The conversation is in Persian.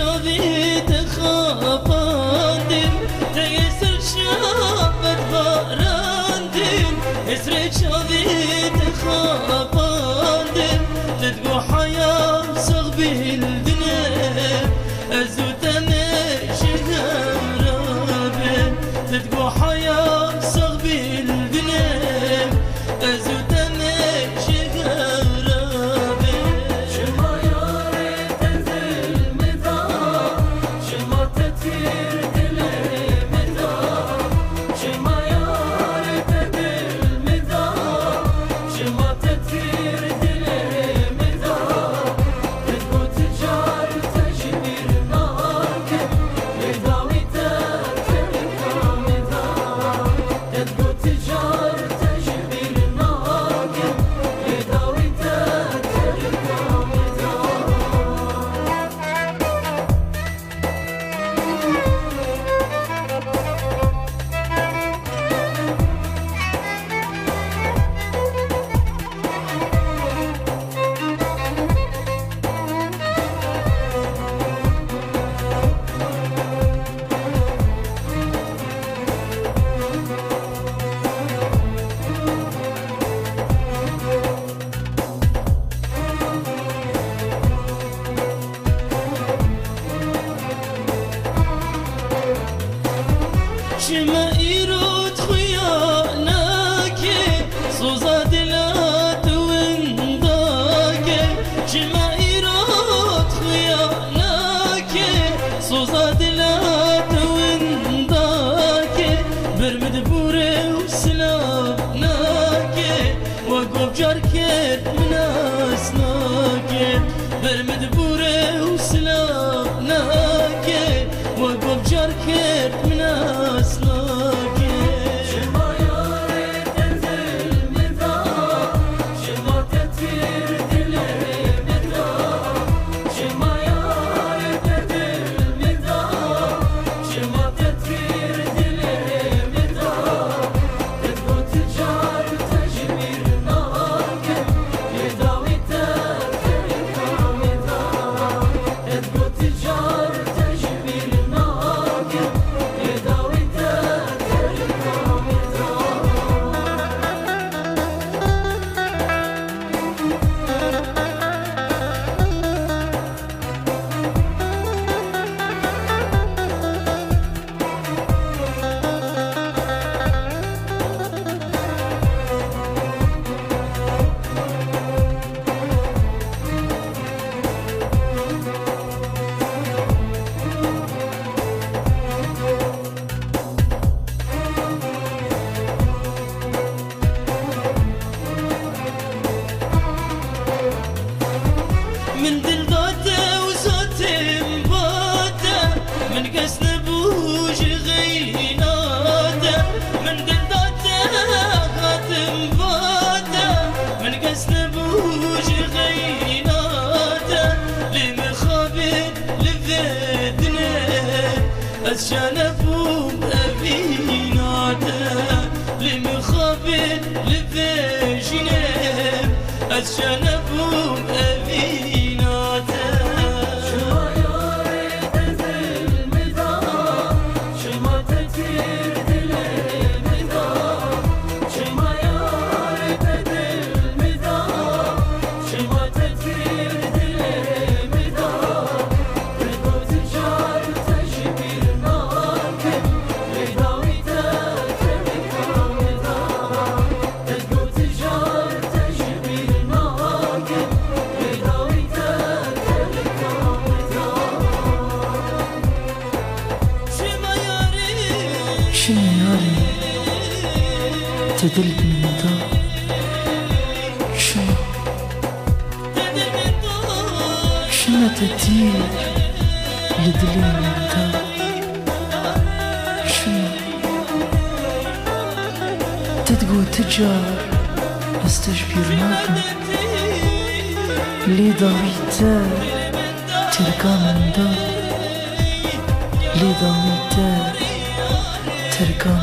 شافي تخافاندين تيسر شافت باراندين اسري شافي تخافاندين تدقو حياة صغبي البناء أزو تمشي غمرابين تدقو حياة صغبي البناء أزو تمشي غمرابين شما ياري تنزل مدار شما تطير دلي مدار شما ياري تنزل مدار شما تطير دلي مدار تدقو تجار تجبير نارك لداوي تتركا مدار تدقو تجار تجبير نارك لداوي تتركا مدار شما إيروت خياناكي صوزا دلات ونداكي شما إيروت خياناكي صوزا دلات ونداكي برمد بوري وسلابناكي وقوب جاركت مناسناكي برمد بوري وسلابناكي وقوب جاركت مناسناكي شما ياري تنزل مدار شما تطير دلي مدار شما ياري تنزل مدار شما تطير دلي مدار تدقو تجار تجبير نارك لداوي تتركا مدار تدقو تجار تجبير نارك لداوي تتركا مدار من دل ذاته وزاته مباته من قسن بوج غيناته من دل ذاته خاتم باته من قسن بوج غيناته لمخابر لفدنا أشانفهم أبيناته لمخابر لفجنا أشانفهم أبيناته شما ياري تنزل مدار شما تطير دلي مدار شما ياري تنزل مدار شما تطير دلي مدار تدقو تجار تجبير نارك لداوي تتركا مدار تدقو تجار تجبير نارك لداوي تتركا مدار شما ياري شنو ياري تدل من دار شنو شنو تطير لدلي من دار شنو تدقو تجار استجبير ناكم لي ضويتار تركا من دار لي ضويتار تركا